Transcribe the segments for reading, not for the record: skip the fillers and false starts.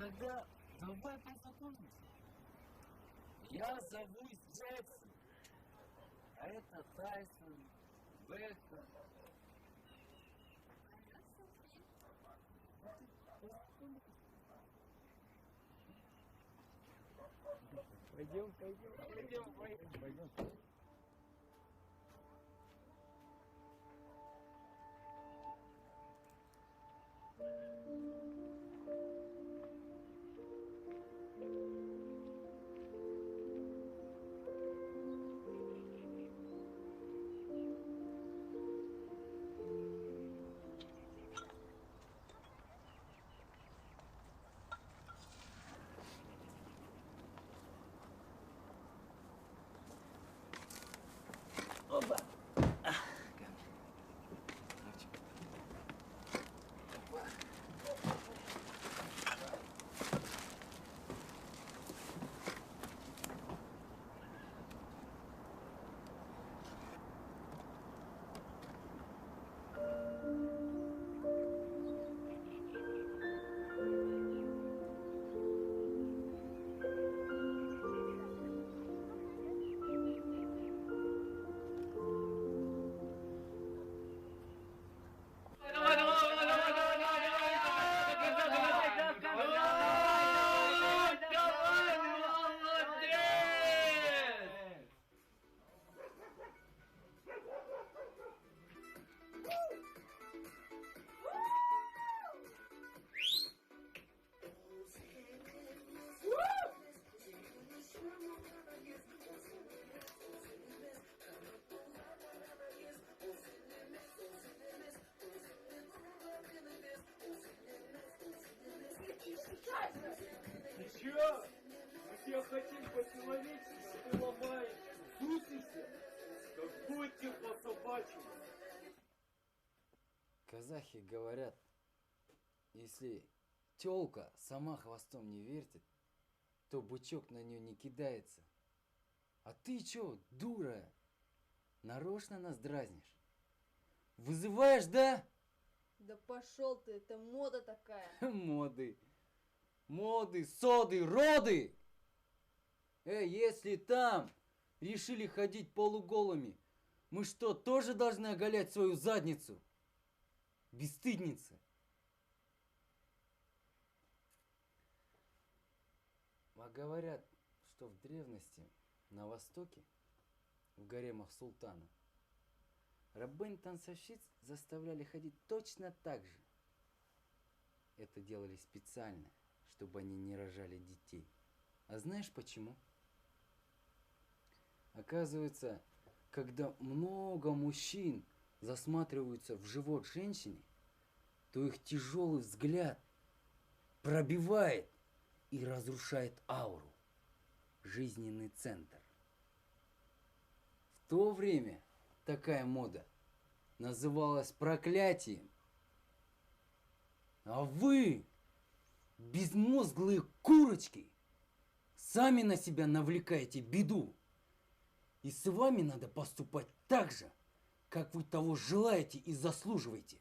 тогда давай познакомимся. Я зовусь Джексон, а это Тайсон, Бекхэм. Пойдем. Оба! Ты чё? Мы тебя хотим по-человечески, а ты ломаешь. Сусишься? Да будь ты по-собачьему. Казахи говорят, если тёлка сама хвостом не вертит, то бычок на нее не кидается. А ты чё, дура, нарочно нас дразнишь? Вызываешь, да? Да пошел ты, это мода такая. Моды, соды, роды! Если там решили ходить полуголыми, мы что, тоже должны оголять свою задницу? Бесстыдница! А говорят, что в древности на Востоке, в гаремах султана, рабынь-танцовщиц заставляли ходить точно так же. Это делали специально, чтобы они не рожали детей. А знаешь почему? Оказывается, когда много мужчин засматриваются в живот женщине, то их тяжелый взгляд пробивает и разрушает ауру, жизненный центр. В то время такая мода называлась проклятием. А вы, безмозглые курочки, сами на себя навлекаете беду. И с вами надо поступать так же, как вы того желаете и заслуживаете.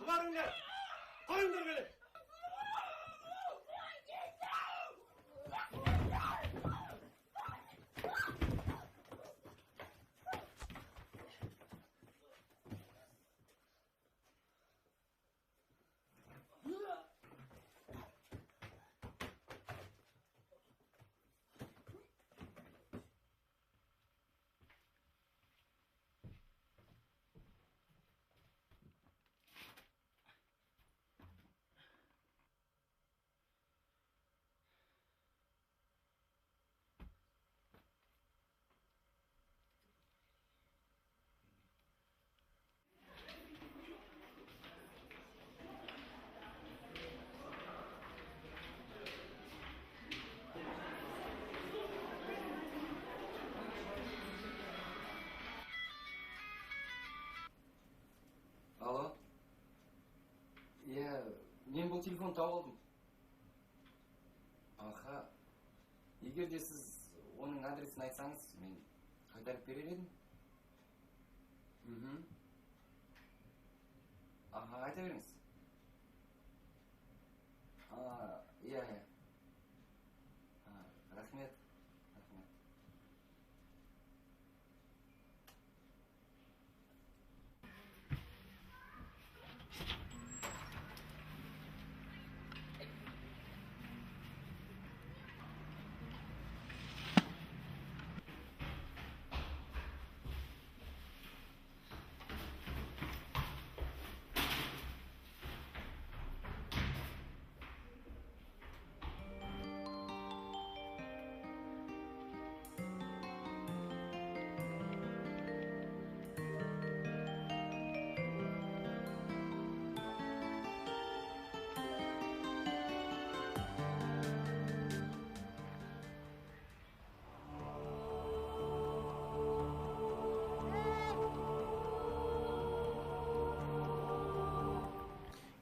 Varınlar! Koyunlar beni! телефон тауып алдым. Аха. Егер де сіз оның адресін айтсаңыз, мен қайтарып берер едім. Аха, айта беріңіз. Иә. Рахмет.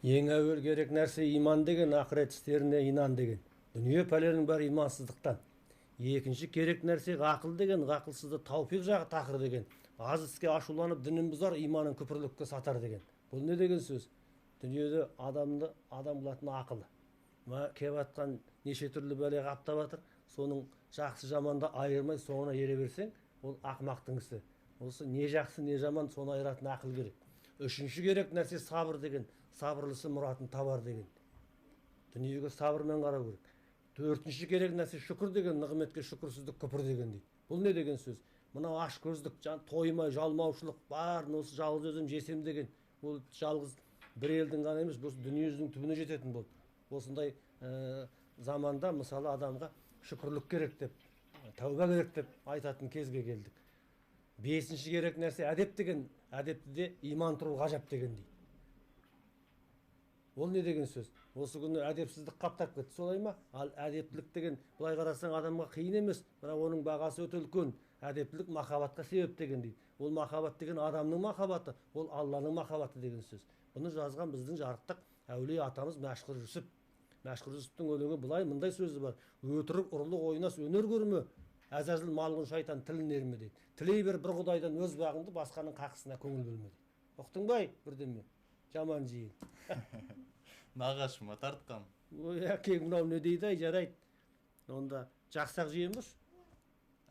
Ең әуел керек нәрсе иман деген, ақырет істеріне инан деген. Дүние пәленің бәрі имансыздықтан. Екінші керек нәрсе ғақыл деген, ғақылсызды тауфиқ жағы тақыр деген. Аз іске ашуланып дінін бұзар, иманын күпірлікке сатар деген. Бұл не деген сөз? Дүниеде адам қылатын ақылы. Кеп атқан неше түрлі бәле қаптап жатыр, соның жақсы жаманды айырмай соңына ере берсең, ол ақымақтың ісі. Осы не жақсы не жаман соны айыратын ақыл керек. Үшінші керек нәрсе сабыр деген, сабырлысы мұратын табар деген. Дүниеге сабырмен қарау керек. Төртінші керек нәрсе шүкір деген, нығметке шүкірсіздік күпір деген дейді. Бұл не деген сөз? Мынау аш көздік, тоймай, жалмаушылық барын осы жалғыз өзім жесем деген. Ол жалғыз бір елдің ғана емес, бұл дүние жүзінің түбіне жететін болды. Осындай заманда мысалы адамға шүкірлік керек деп, тәуба керек деп айтатын кезге келдік. Бесінші керек нәрсе әдеп деген, әдепті де иман тұру ғажап деген дейді. Ол не деген сөз? Осы күні әдепсіздік қаптап кетті, солай ма? Ал әдептілік деген, былай қарасаң адамға қиын емес, бірақ оның бағасы өте үлкен. Әдептілік махаббатқа себеп деген дейді. Ол махаббат деген адамның махаббаты, ол Алланың махаббаты деген сөз. Бұны жазған біздің жарықтық әулие атамыз Мәшһүр Жүсіп. Мәшһүр Жүсіптің өлеңі былай мындай сөзі бар: өтірік ұрлық ойнас өнер көрме, әзәзіл малғын шайтан тілін ерме дейді. Тілей бер бір құдайдан өз бағыңды, басқаның қақысына көңіл бөлме дейді. Ұқтың бай бірдеме? Жаман жиын. Нағашыма тартқам. Ой, әкең мынау не дейді, ай жарайды. Онда жақсақ жиын бұш?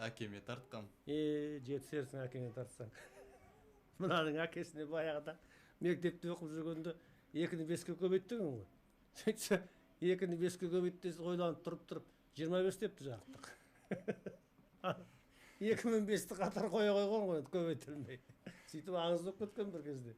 Әкеме тартқам. Жетсерсің әкеңе тартсаң. Мынаның әкесіне баяғыда мектепте оқып жүргенде 2-ні 5-ке көбейттің ғой. Сөйтсе 2-ні 5-ке көбейтті ойланып тұрып 25 депті жақтық. 2 мен 5-ті қатар қоя қойған ғой, көбейтілмей. Сөйтіп аңыз болып кеткен бір кезде.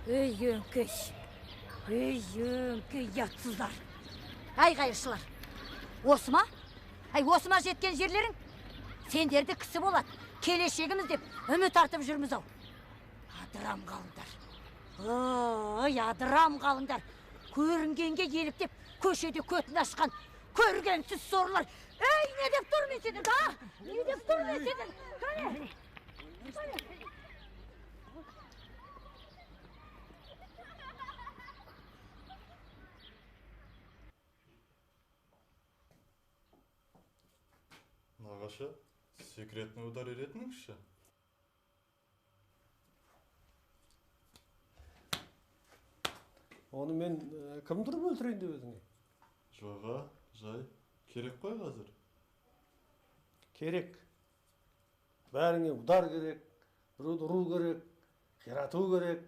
Өңкей, өңкей ятсыздар. Әй қайыршылар, осы ма? Осы ма жеткен жерлерің? Сендерді кісі болады, келешегіміз деп үміт артып жүрміз ау. Адырам қалыңдар. Адырам қалыңдар. Көрінгенге еліктеп, көшеде көтін ашқан көргенсіз сорлар. Не деп тұрмайсың, Не деп тұрмайсың? Қане? Нағашы, секретный удар еретініңізші? Оны мен кім тұрып өлтірейін деп өзіңе? Жоға, жай. Керек қой қазір. Керек. Бәріңе удар керек, біреуді ұру керек, қирату керек.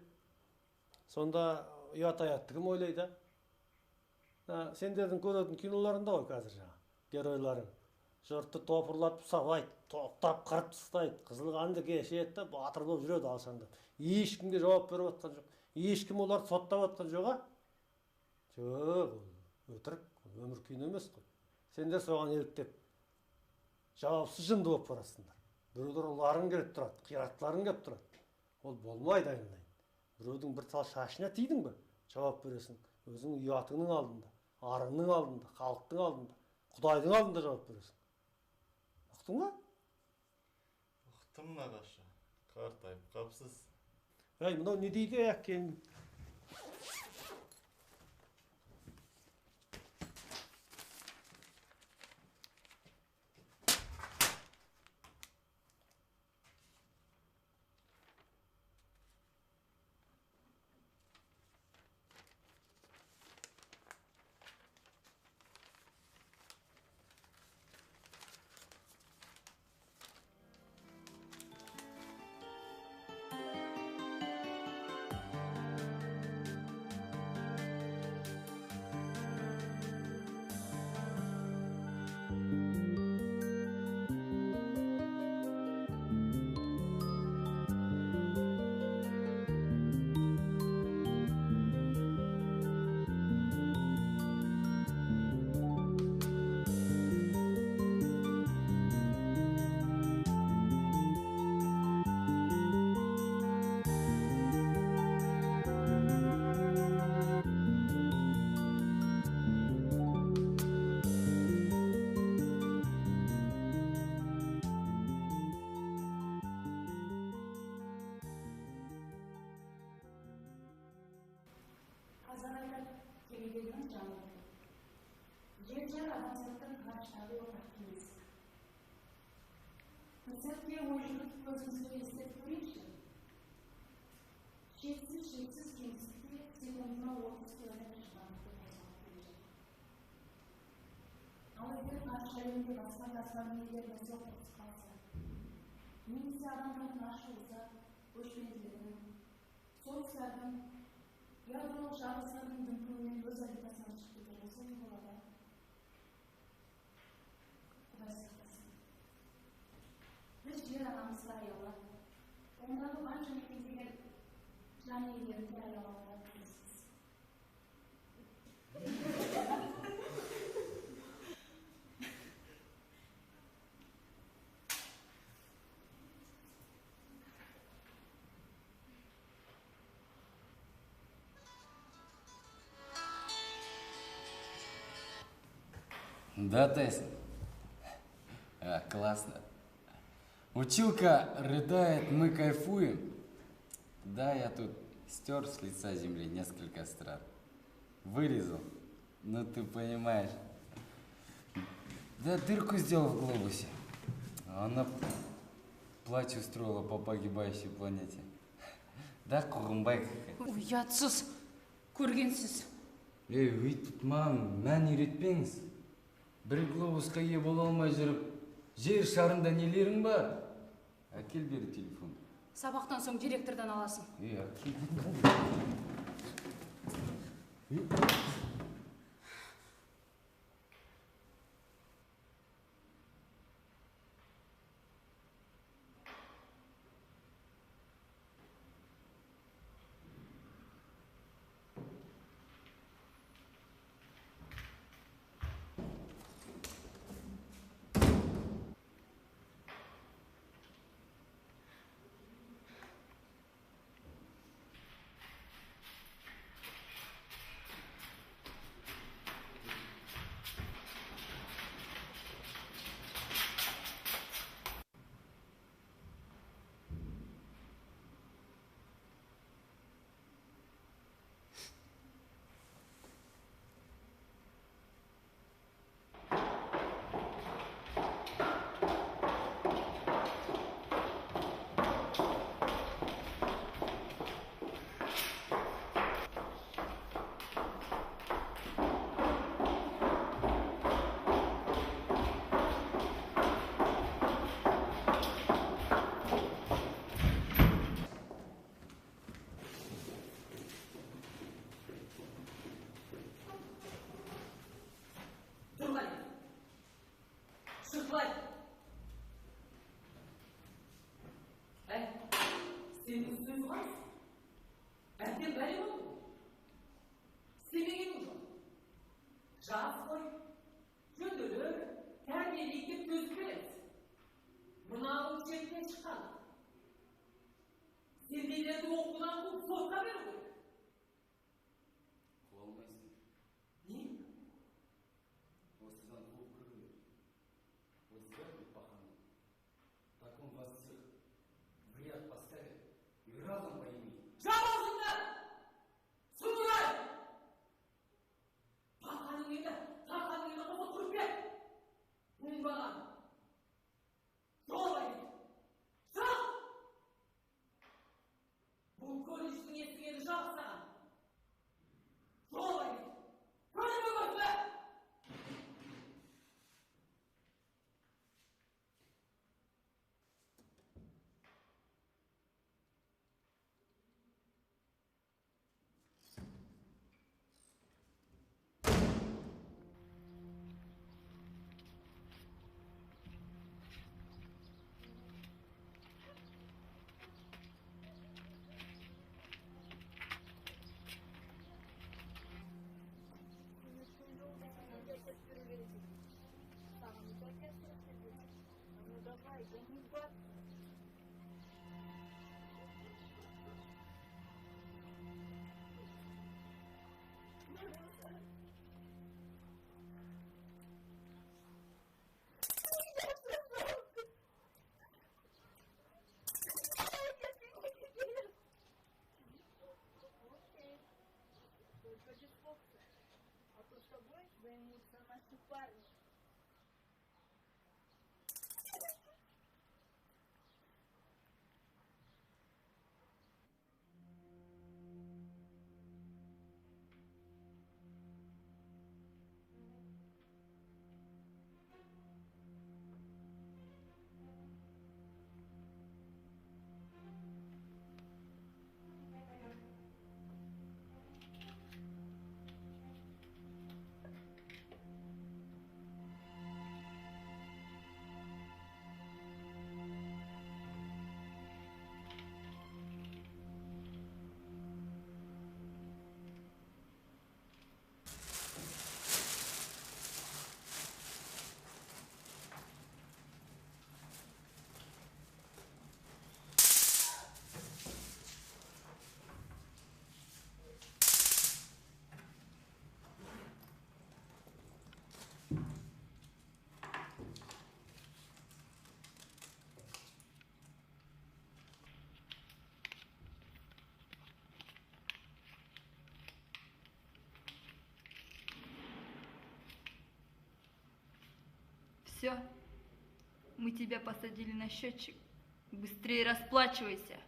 Сонда ұят кім ойлайды? Сендердің көретін киноларында ғой қазір жаңа, геройларың. Жұртты топырлатып сабайды, тоқтап қырып тастайды, қызыл қанды кешеді, батыр болып жүреді алшаңдап. Ешкімге жауап беріп отқан жоқ. Ешкім оларды соттап отқан жоқ, Жоқ, өтірік, өмір кино емес қой. Сендер соған еліктеп, жауапсыз жынды болып барасыңдар. Біреулер ұларың келіп тұрады, қиратыларың келіп тұрады. Ол болмайды айналайын. Біреудің бір тал шашына тидің бе, жауап бересің. Өзің ұятыңның алдында, арыңның алдында, халықтың алдында, Құдайдың алдында жауап бересің. Ұқтың ба? Ұқтым, нағашы. Қартайып қапсыз. Мынау не дейді әкең? Сәтке ойшылық көзімізді естеп көрейікші. Шексіз кеңістікте секундына 30 километр жылдамдықпен қозғалып келе жатыр. Ал егер ғарыш әлемінде басқа газбен елдеріне соқтығысып қалса, немесе адамдардың ашылса, көшпенділігінің, соғыстардың, ядролық жарылыстардың дүмпуімен өз орбитасынан шығып кетер болса не болады? Құдай сақтасын. Біз жер анамызды аялап, ондағы қанша мекендеген жан иелерінде аялауға тиіспіз. Да, Тайсон. Классно. Училка рыдает, мы кайфуем. Да, я тут стер с лица земли несколько страт. Вырезал. Ну, ты понимаешь. Да, дырку сделал в глобусе. Она плач устроила по погибающей планете. Да, Курумбай какая-то. Ұятсыз, көргенсіз. Өйтіп мән үйретпеңіз. Бір глобусқа ие бола алмай жүріп, жер шарында нелерің бар? Әкел бері телефон. Сабақтан соң директордан аласың. Әкел. Senin üstün var. Әбден бәле болды. Істемегенің жоқ. Жас қой, жөнделіп, тәрбиелейік деп төзіп келеміз. Мынау шеттен шыққан. Сендейлерді оқудан қуып сотқа беру керек. Қуа алмайсың. Не? Осыдан қуып кіргілер. Вот зря пахану. Так он вас всех в ряд поставит и разом поимеет. Жабылсыңдар! Сұмырай! Тақаның еді қоса тұрып кет! Оңбаған! Жолға кет! Шық! Бұл колледждің естігені жабысаған! Жолға кет! Көзіме көрсі! Все, мы тебя посадили на счетчик. Быстрее расплачивайся.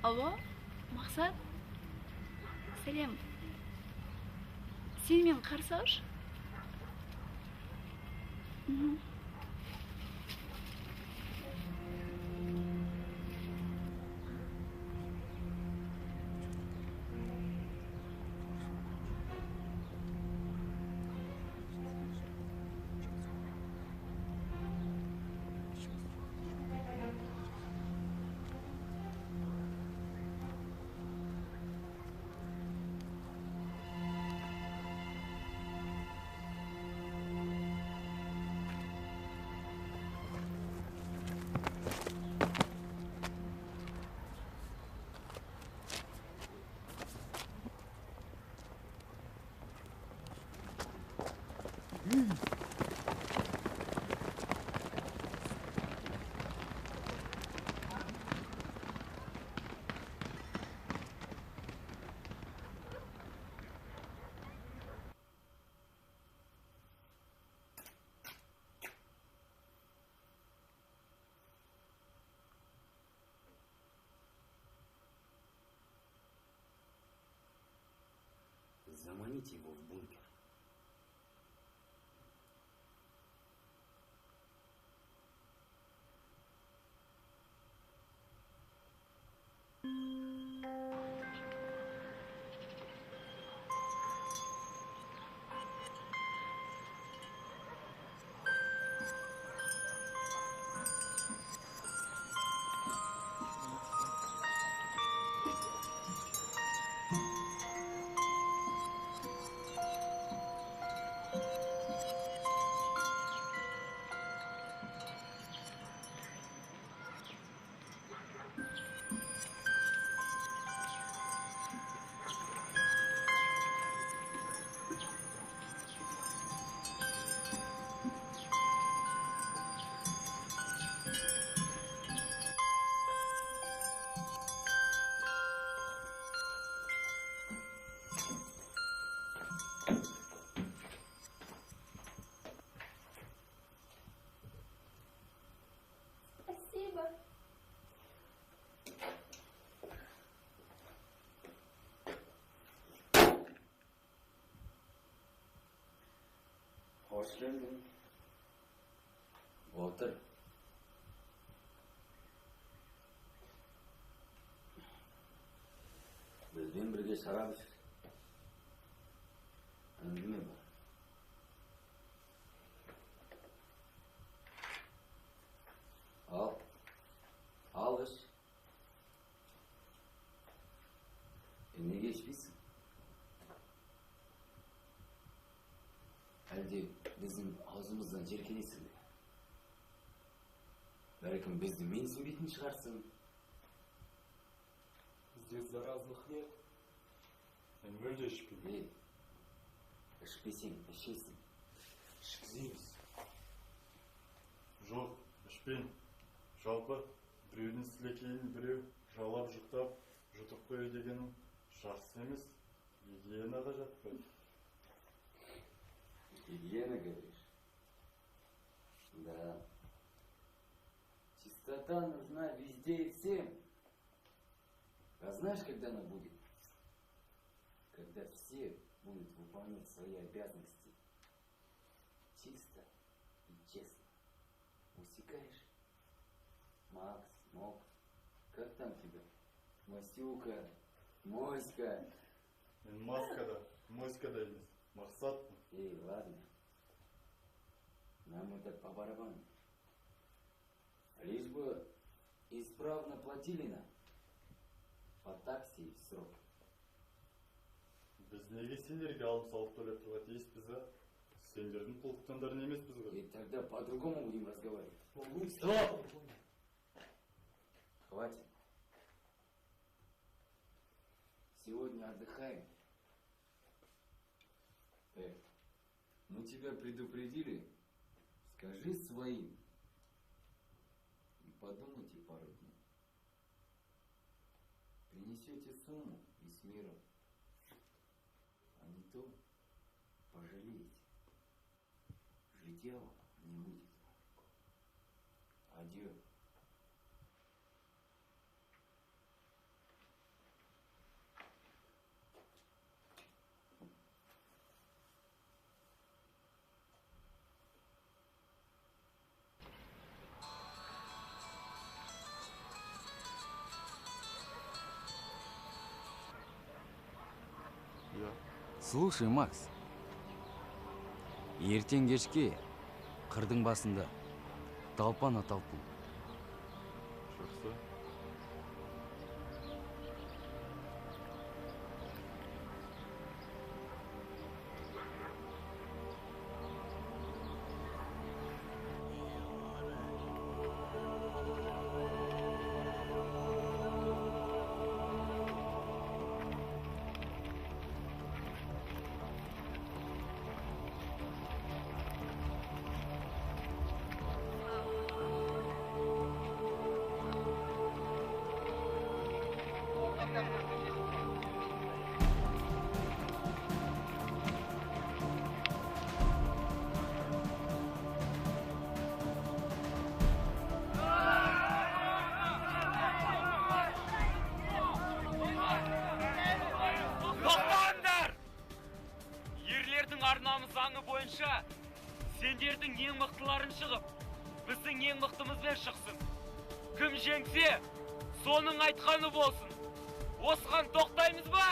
Алло, Мақсат? Сәлем. Сен мені қарсы алшы? Заманите его в бункер. Спасибо. Hoş geldin. Otur. Bizden birge şarap içir. Әңгіме бар. Ал іш. Неге ішпейсің? Әлде біздің аузымыздан жеркенесің бе? Бәлкім бізді менсінбейтін шығарсың? Здесь заразных нет. Мен мүлде ішпеймін. Ішпесең, ішесің. Ішкіземіз. Жоқ, ішпеймін. Жалпы, біреудің сілекейін біреу жалап жұқтап, жұтып қою дегенім жақсы емес. Гигиенаға жатпайды. Гигиена, говоришь? Да. Чистота нужна везде и всем. А знаешь, когда она будет? Когда все будут выполнять свои обязанности чисто и честно. Усекаешь? Макс, Мок, как там тебя? Мастюка, Моська. Мен маскада, моськада емес. Мақсатпын. Эй, ладно. Нам это по барабану. Лишь бы исправно платили нам. По такси и в срок. Біз неге сендерге алым салық төлеп тұруға тиіспіз, а? Сендердің құлықтандарың емеспіз ғой. И тогда по-другому будем разговаривать. Стоп! Хватит. Сегодня отдыхаем. Мы тебя предупредили. Скажи своим. И подумайте пару дней. Принесете сумму и с миром. А не то пожалеете. Житья не будет. Адьё. Я. Слушай, Макс. Ертең кешке қырдың басында талпан аталпын. Жақсы. Тоқтаңдар! Ерлердің арнамы заңы бойынша сендердің ең мықтыларын шығып, біздің ең мықтымызбен шықсын. Кім жеңсе, соның айтқаны болсын. Осыған тоқтаймыз ба?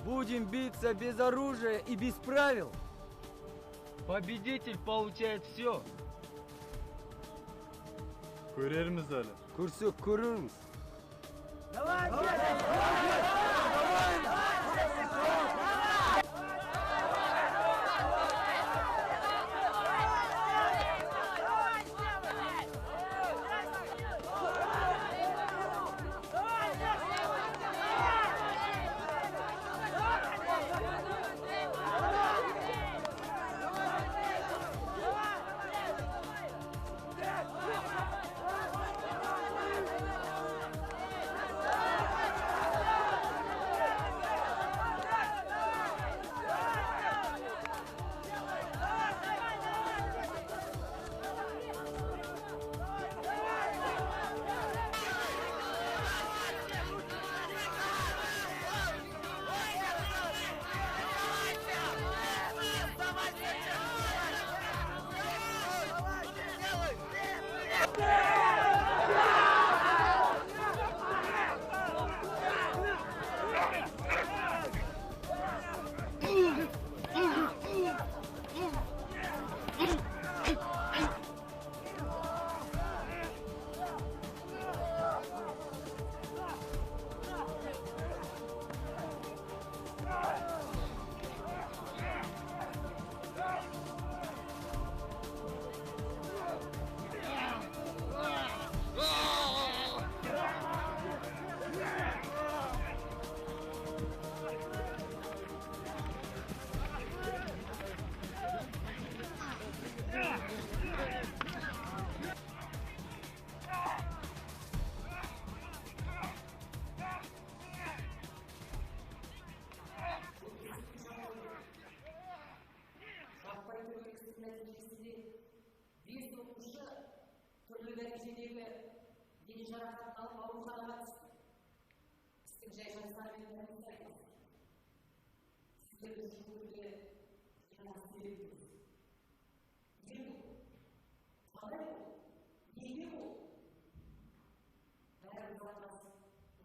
Будем биться без оружия и без правил. Победитель получает все. Көрерміз әлі. Көрсек көрерміз. Жаппай тәуелсіздік нәтижесінде 5 оқушы түрлі дәрежедегі дене жарақатын алып ауруханаға түсті. Істің жай-жапсарымен таныстырайық. Сіздерді жүгіруге жинас береміз. Не бұл? Қалай бұл? Неге бұл? Бәріміз атасы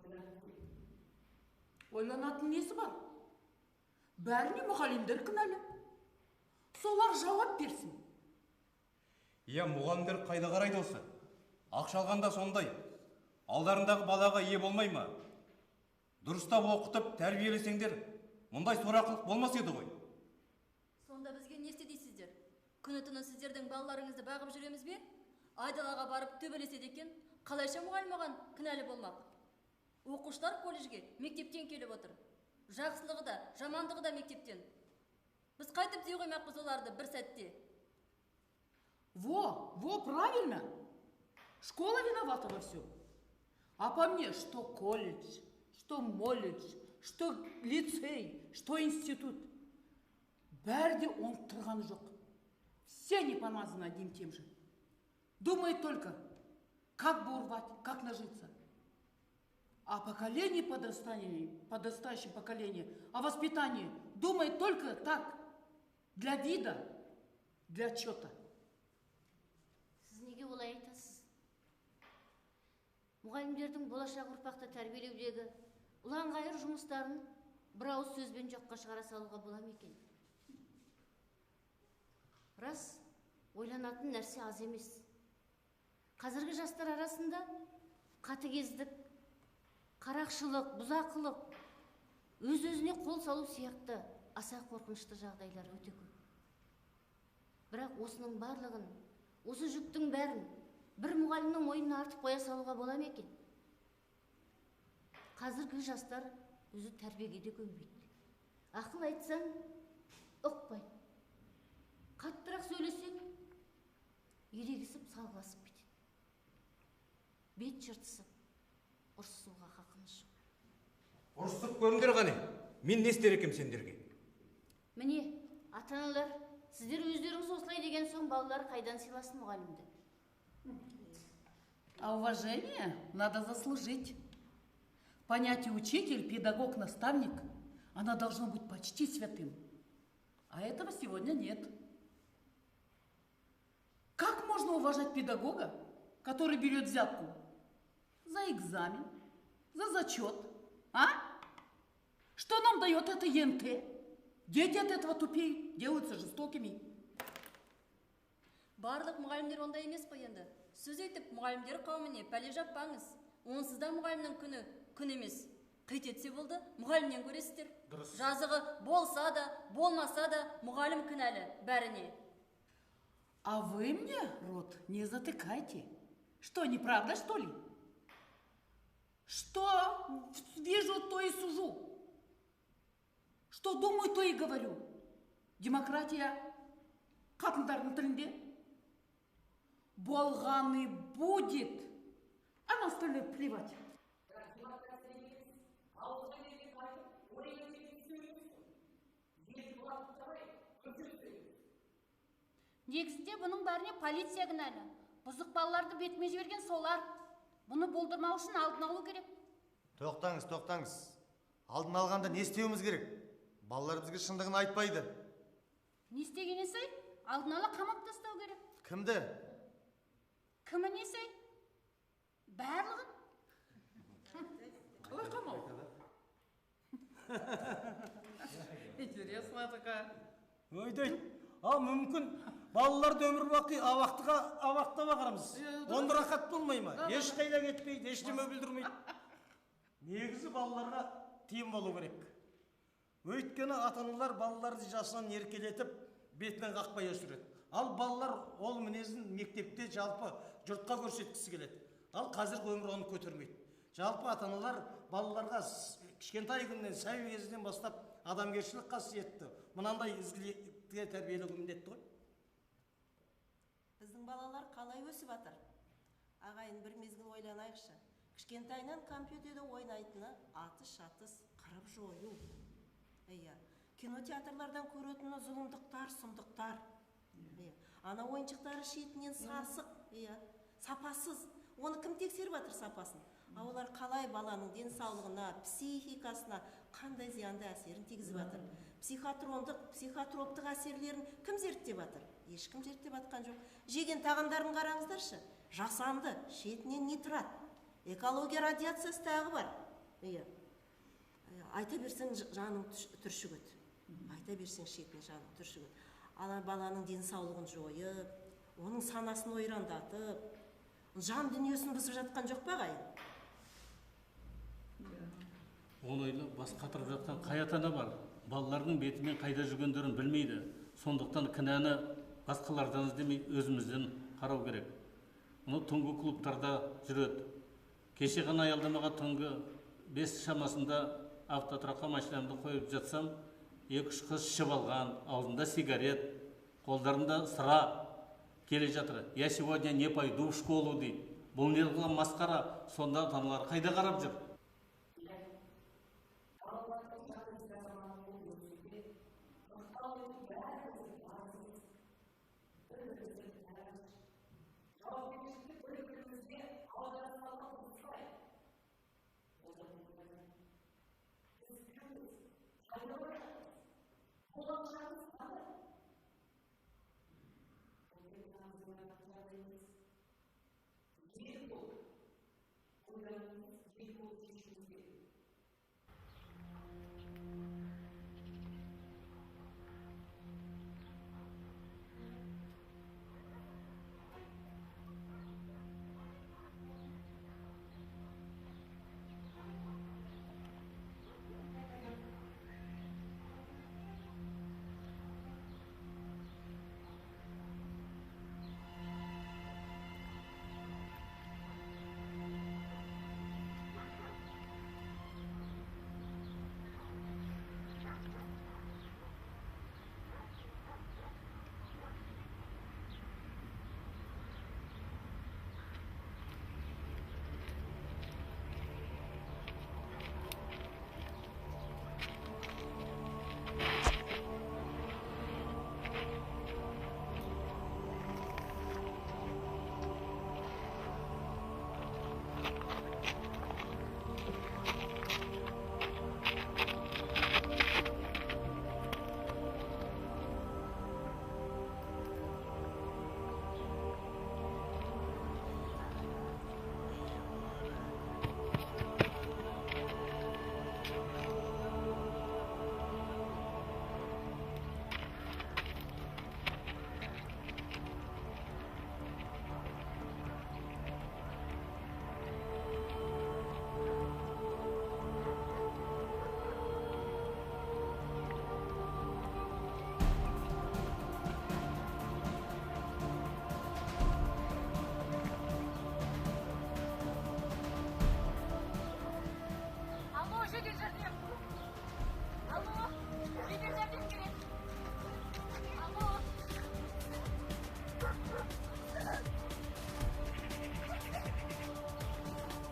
ойланып көрейік. Ойланатын несі бар? Бәріне мұғалімдер кінәлі. Солар жауап берсін. Иә, мұғалімдер қайда қарайды осы? Ақша алғанда сондай. Алдарындағы балаға ие болмай ма? Дұрыстап оқытып, тәрбиелесеңдер, мұндай сорақылық болмас еді ғой. Сонда бізге не істе дейсіздер? Күні-түні сіздердің балаларыңызды бағып жүреміз бе? Айдалаға барып төбелеседі екен, қалайша мұғалім оған кінәлі болмақ? Оқушылар колледжге мектептен келіп отыр. Жақсылығы да, жамандығы да мектептен. Біз қайтып дей қоймақпыз оларды бір сәтте. Во, правильно. Школа виновата во всем. А по мне, что колледж, что молледж, что лицей, что институт. Бәрде он тұрғаны жоқ. Все не помазаны одним тем же. Думает только, как бы урвать, как нажиться. А поколение подрастающее поколение, о воспитании думает только так, для вида, для отчета. Сіз неге олай айтасыз? мұғалімдердің болашақ ұрпақты тәрбиелеудегі ұлан-ғайыр жұмыстарын бір ауыз сөзбен жоққа шығара салуға бола ма екен? Рас, ойланатын нәрсе аз емес. Қазіргі жастар арасында қатыгездік, қарақшылық, бұзақылық, өз-өзіне қол салу сияқты аса қорқынышты жағдайлар өте көп. Бірақ осының барлығын, осы жүктің бәрін бір мұғалімнің мойнына артып қоя салуға бола ма екен? Қазіргі жастар өзі тәрбиеге де көнбейді. Ақыл айтсаң, ұқпайды. Қаттырақ сөйлесең, ерегісіп салғыласып кетеді. Бет жыртысып, ұрсуға хақымыз жоқ. Ұрысып көріңдер қане, мен не істер екем сендерге? Міне, ата-аналар, сіздер өздеріңіз осылай деген соң балалар қайдан сыйласын мұғалімді? А уважение надо заслужить. Понятие учитель, педагог, наставник, оно должно быть почти святым. А этого сегодня нет. Как можно уважать педагога, который берет взятку за экзамен, за зачет? А? Что нам дает это ЕНТ? Дети от этого тупеют, делаются жестокими. Барлық мұғалімдер ондай емес қой енді. Сөз етіп, мұғалімдер қауыміне пәле жаппаңыз. Онсыз да мұғалімнің күні күн емес. Қит етсе болды, мұғалімнен көресіздер. Жазығы болса да, болмаса да, мұғалім кінәлі бәріне. А вы мне рот не затыкайте. Что, неправда, что ли? Что вижу, то и сужу. Что думаю, то и говорю. Демократия қатындардың тілінде. Болғаны будет, а на остальное плевать. Негізінде бұның бәріне полиция кінәлі. Бұзық балаларды бетіме жіберген солар. Бұны болдырмау үшін алдын алу керек. Тоқтаңыз. Алдын алғанда не істеуіміз керек? Балалар бізге шындығын айтпайды. Не істеген есе? Алдын ала қамап тастау керек. Кімді? Кімін есе? Барлығын. Ой, қамау. Интересная такая. Ойдай, мүмкін балаларды өмір бақи абақтыға бағарамыз. Онда рақат болмай ма? Еш қайда кетпейді, ештеме білдірмейді. Негізі балаларға тиым болу керек. Өйткені ата-аналар балаларды жасынан еркелетіп, бетінен қақпай өсіреді. Ал балалар ол мінезін мектепте жалпы жұртқа көрсеткісі келеді. Ал қазіргі өмір оны көтермейді. Жалпы ата-аналар балаларға кішкентай күннен, сәби кезінен бастап адамгершілік қасиетті, мынандай ізгілікке тәрбиелеуге міндетті ғой. Біздің балалар қалай өсіп жатыр? Ағайын, бір мезгіл ойланайықшы. Кішкентайынан компьютерде ойнайтыны атыс-шатыс, қырып жою. Кинотеатрлардан көретіні зұлымдықтар, сұмдықтар. Ана ойыншықтары шетінен сасық, сапасыз. Оны кім тексеріп жатыр сапасын? Олар қалай баланың денсаулығына, психикасына қандай зиянды әсерін тигізіп жатыр? Психотроптық әсерлерін кім зерттеп жатыр? Ешкім зерттеп жатқан жоқ. Жеген тағамдарын қараңыздаршы. Жасанды, шетінен нитрат, экология радиациясы тағы бар. Айта берсең жаның түршігеді. Айта берсең шетіне жаның түршігеді. Ала баланың денсаулығын жойып, оның санасын ойрандатып, жан дүниесін бұзып жатқан жоқ па ағайын? Оны ойлап бас қатырып жатқан қай ата-ана бар? Балалардың бетімен қайда жүргендерін білмейді. Сондықтан кінәні басқалардан іздемей өзімізден қарау керек. Оны түнгі клубтарда жүреді. Кеше ғана аялдамаға түнгі 5 шамасында автотұраққа машинамды қойып жатсам, 2-3 қыз ішіп алған, аузында сигарет, қолдарында сыра келе жатыр. Я сегодня не пойду в школу дейді. Бұл неғылған масқара, сонда ата-аналар қайда қарап жүр?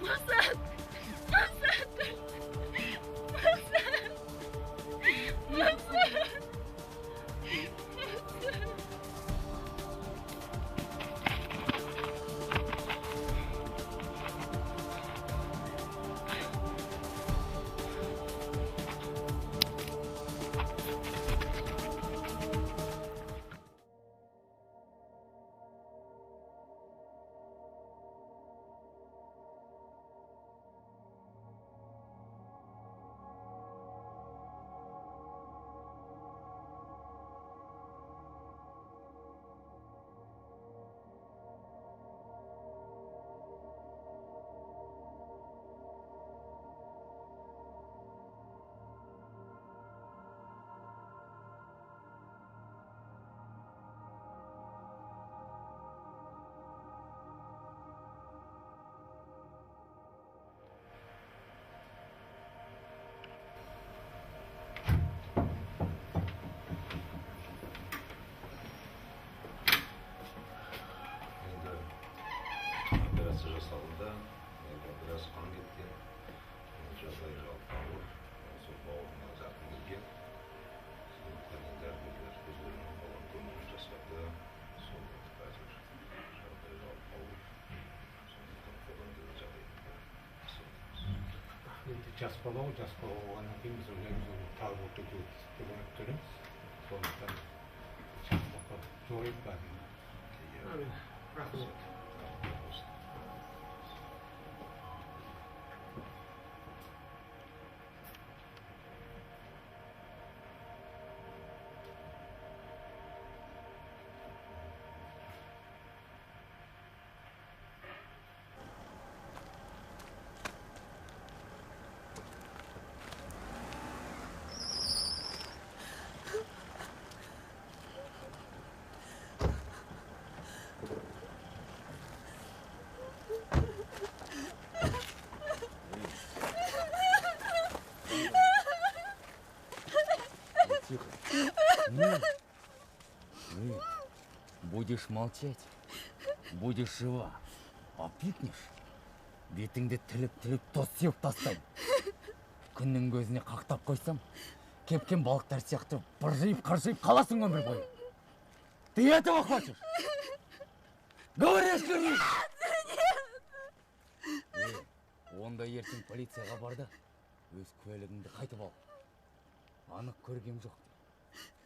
Мақсат! Мақсат! Мақсат! Мақсат! Операция жасалды, біраз қан кеткен, жағдай жалпы ауыр, сол бауырына зақым келген. Сондықтан енді дәрігерлер өздерінің болған көмегін жасады, сол қазір жағдай жалпы ауыр, сондықтан қолдан келген жағдайда енді жас бала болғаннан кейін біз ойлаймыз оны тағы өтуге көмек төлейміз. Сондықтан шақпаққа жойып бар. Рахмет. Тихо. Будешь молчать, будешь жива. А пикнешь, бетіңді тіліп тос сеуіп тастайым. Күннің көзіне қақтап қойсам, кепкен балықтар сияқты қыржиып қаласың өмір бойы. Ты этого хочешь? Говори, скажи! Онда ертең полицияға бар да, өз куәлігіңді қайтып ал. Анық көргем жоқ.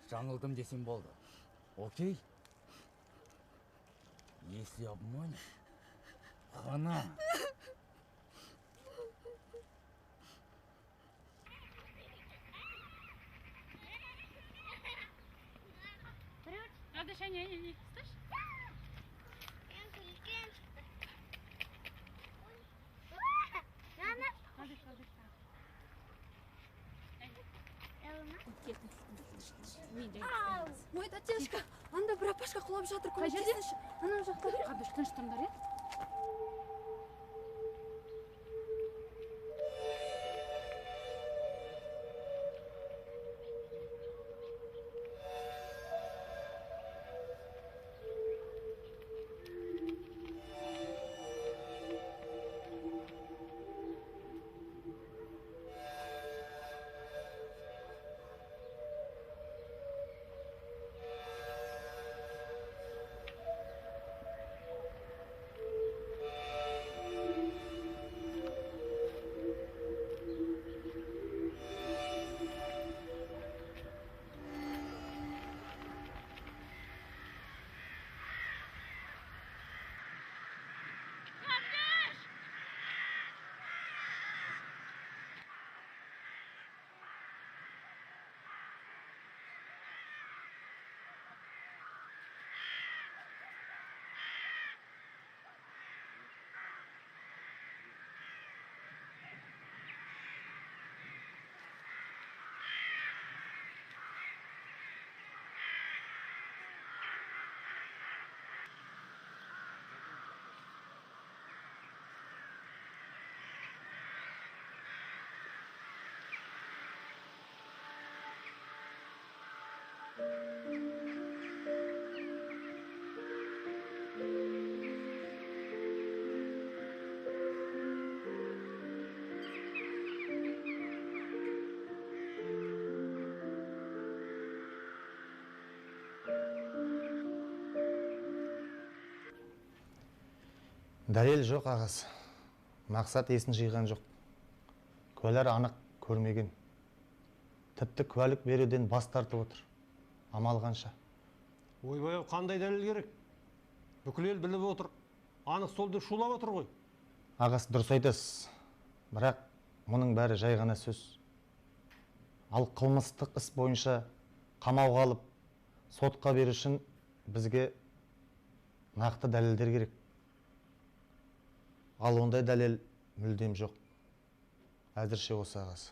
Жаңылдым десем болды. Окей? Если обманешь, хана. Надо, не. Слышь? Ой, Татьяшка, анда бір апашқа құлап жатыр, Қай жерде? Ана жақта. Қабдыш, тыныш тұрыңдар, иә? Дәлел жоқ ағасы. Мақсат есін жиған жоқ. Куәлар анық көрмеген. Тіпті куәлік беруден бас тартып отыр. Амал қанша? Ойбай, қандай дәлел керек? Бүкіл ел біліп отыр. Анық сол деп шулап отыр ғой. Ағасы дұрыс айтасыз. Бірақ мұның бәрі жай ғана сөз. Ал қылмыстық іс бойынша қамауға алып, сотқа беру үшін бізге нақты дәлелдер керек. Ал ондай дәлел мүлдем жоқ. Әзірше осы ағасы.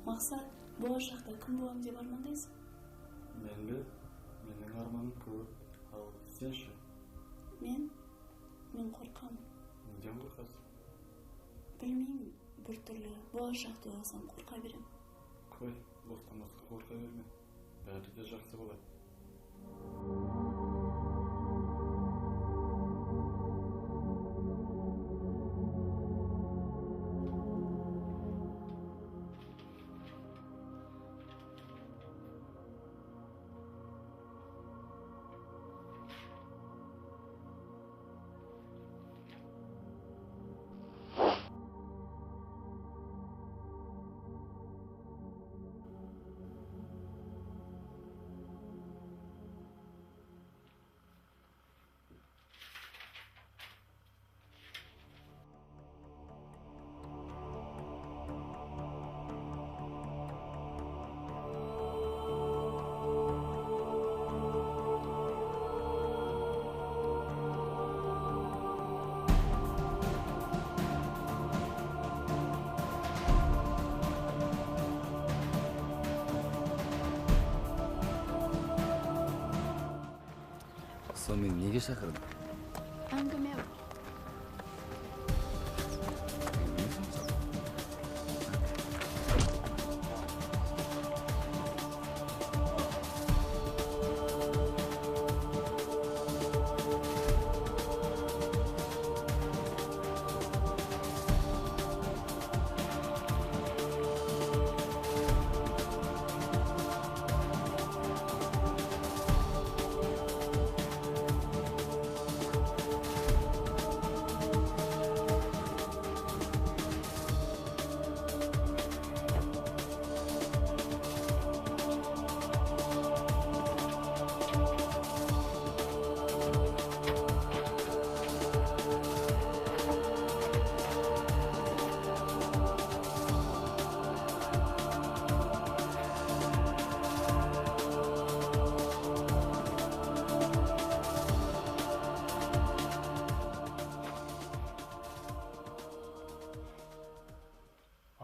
Мақсат, болашақта кім боламын деп армандайсың? Мен бе? Менің арманым көп. Ал сен ше? Мен қорқамын. Неден қорқасың? Білмеймін, біртүрлі болашақты ойласам қорқа берем. Қой, боқтамасқа қорқа берме. Бәрі де жақсы болады. Сонымен неге шақырдың? Әңгіме бар.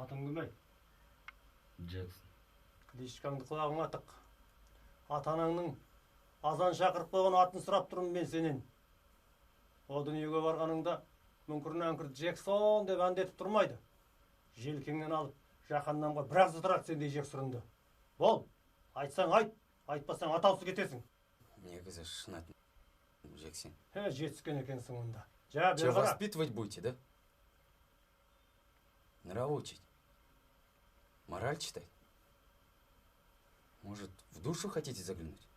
Атың кім ай? Джексон. Кличкаңды құлағыңа тық. Ата-анаңның азан шақырып қойған атын сұрап тұрмын мен сенен. О дүниеге барғаныңда мүңкір-нәңкір Джексон деп әндетіп тұрмайды. Желкеңнен алып, жақаннанға бір-ақ зытырады сендей жексұрынды. Бол, айтсаң айт, айтпасаң атаусыз кетесің. Негізі шын атын Джексон. Жетіскен екенсің онда. Жа, Че, бері қара. воспитывать будете, да? Нравы учить? Мораль читать? Может, в душу хотите заглянуть?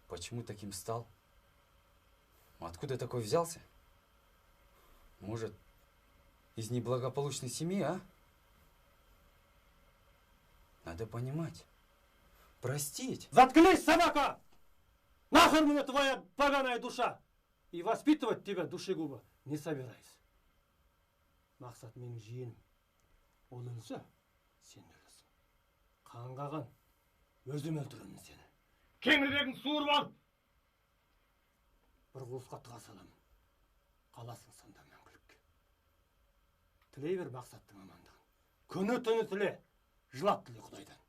Почему таким стал? Откуда такой взялся? Может, из неблагополучной семьи, а? Надо понимать. Простить. Заткнись, собака! Нахер мне твоя поганая душа! И воспитывать тебя, душегуба, не собираюсь. Мақсат менің жиенім. Ол өлсе, сен өлесің. Қанғаған, өзім өлтіремін сені. Кеңірдегін суырып ал! Бір қуысқа тыға саламын. Қаласың сонда мәңгілікке. Тілей бер Мақсаттың амандығын. Күні түні тіле, жылап тіле Құдайдан.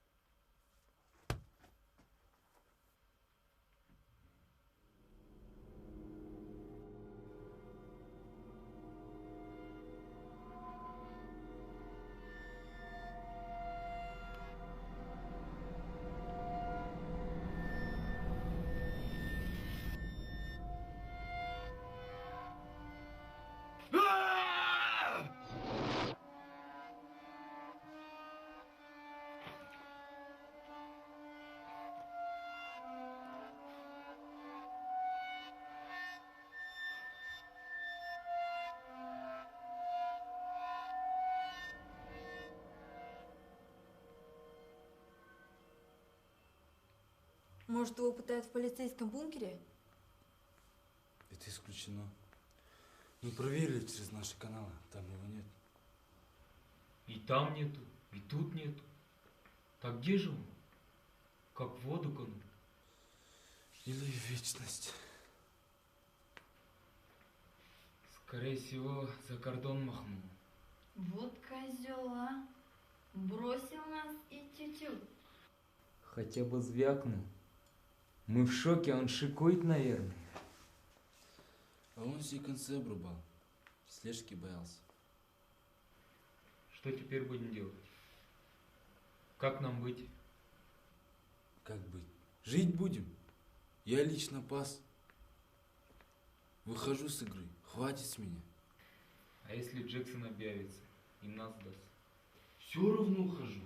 Может, его пытают в полицейском бункере? Это исключено. Мы проверили через наши каналы, там его нет. И там нету, и тут нету. Так где же он? Как в воду канул. Или в вечность. Скорее всего, за кордон махнул. Вот козел, а? Бросил нас и тю-тю. Хотя бы звякнул. Мы в шоке, он шикует, наверное. А он все концы обрубал. Слежки боялся. Что теперь будем делать? Как нам быть? Как быть? Жить будем. Я лично пас. Выхожу с игры. Хватит с меня. А если Джексон объявится и нас даст? Все равно ухожу.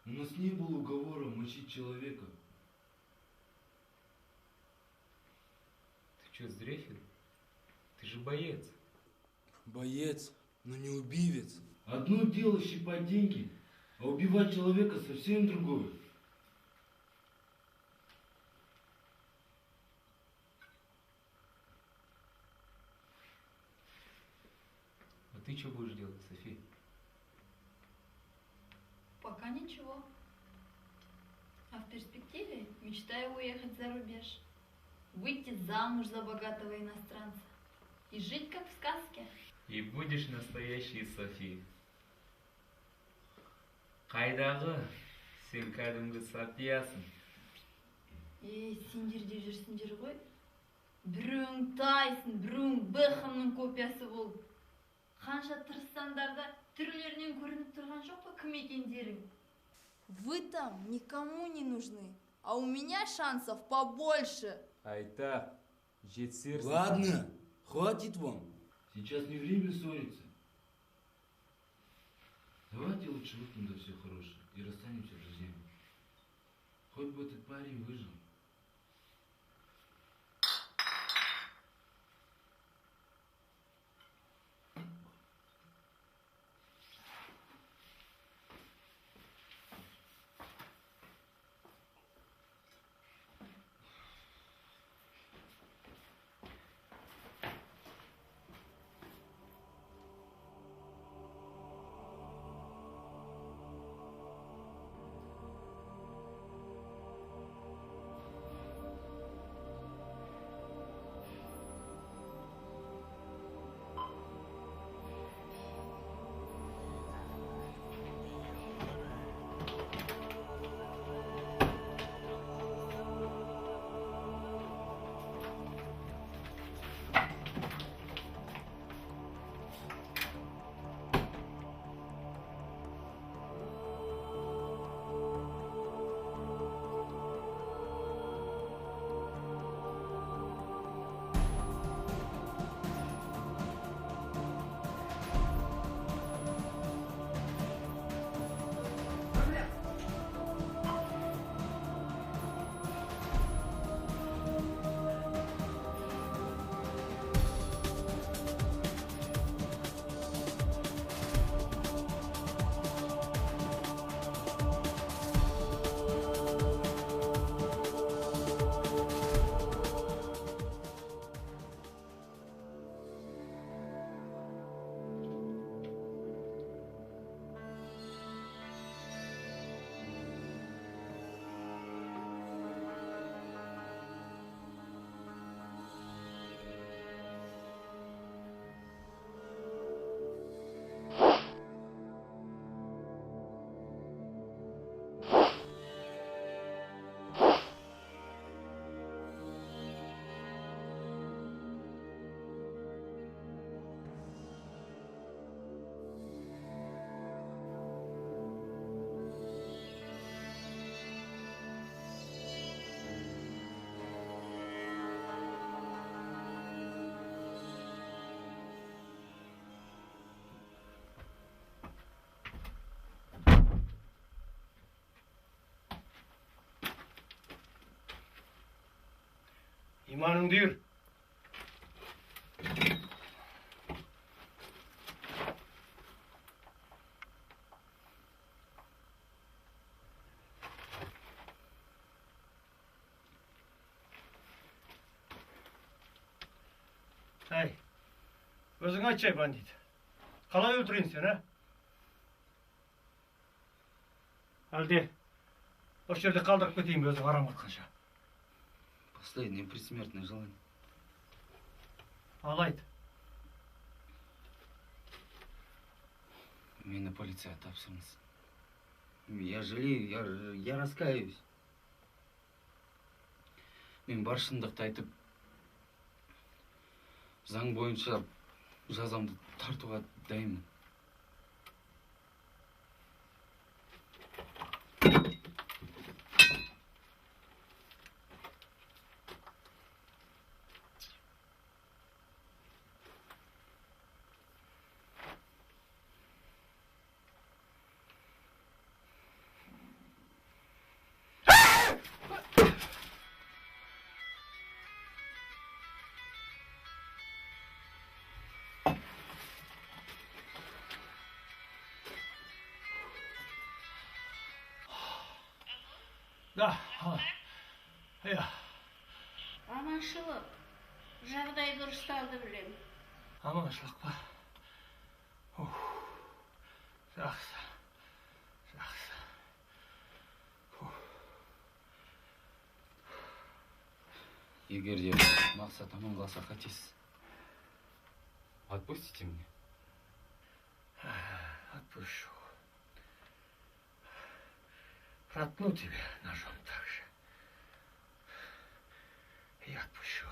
У нас не было уговора мочить человека. Ты что, сдрефил? Ты же боец. Боец, но не убивец. Одно дело щипать деньги, а убивать человека совсем другое. А ты что будешь делать, Софи? Пока ничего. А в перспективе мечтаю уехать за рубеж. Выйти замуж за богатого иностранца. И жить как в сказке. И будешь настоящей Софи. Қайдағы? Сен кәдімгі Софиясың. Сендер деп жүрсіңдер ғой. Біреуің Тайсон, біреуің Бекхэмнің копиясы болып. Қанша тырыссаңдар да түрлерінен көрініп тұрған жоқ па кім екендерің? Вы там никому не нужны, а у меня шансов побольше. Айтақ, жетсерсің. Ладно, хватит вам. Сейчас не время ссориться. Давайте лучше выпьем за все хорошее и расстанемся друзьями. Хоть бы этот парень выжил. İmanın değil. Өзің айтшы, бандит. Қалай өлтірейін сен, а? Әлде, осы жерде қалдырып кетейін бе өзің арам атқанша? Последнее предсмертное желание. Ал айт. Мені полицияға тапсырыңыз. Я жалею, я раскаиваюсь. Мен бар шындықты айтып, заң бойынша жазамды тартуға дайынмын. Да, иә. Аманшылық. Жағдай дұрысталды білем. Аманшылық па? Жақсы. Жақсы. Егер де мақсат аман қалса қайтесіз. Отпустите меня. Отпущу. Проткну тебя ножом так же. И отпущу.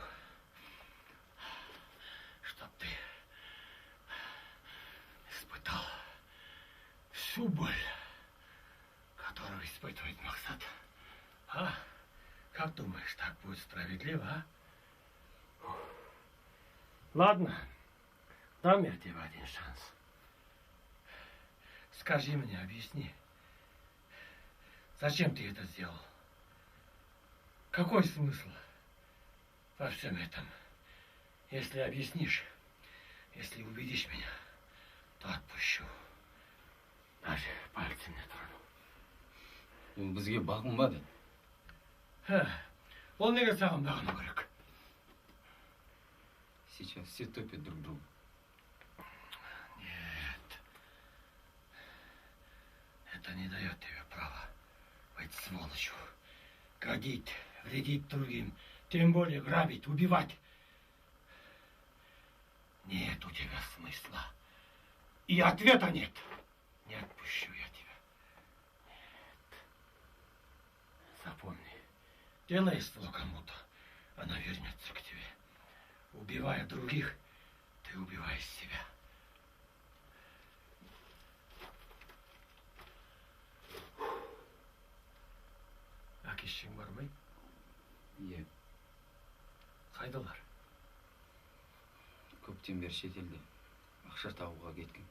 Чтоб ты испытал всю боль, которую испытывает Мақсат. А? Как думаешь, так будет справедливо, а? Ладно, дам я тебе один шанс. Скажи мне, объясни. Зачем ты это сделал? Какой смысл во всем этом? Если объяснишь, если убедишь меня, то отпущу. Даже пальцем не трону. Бізге бағынбады. Ол неге саған бағыну керек? Сейчас все топят друг друга. Нет. Это не дает тебе права быть сволочью. Гадить, вредить другим, тем более грабить, убивать. Нет у тебя смысла. И ответа нет. Не отпущу я тебя. Нет. Запомни, делай зло кому-то, она вернется к тебе. Убивая других, ты убиваешь себя. Әкешің бар ма? Иә. Қайдалар? Көптен бері шетелде ақша табуға кеткен.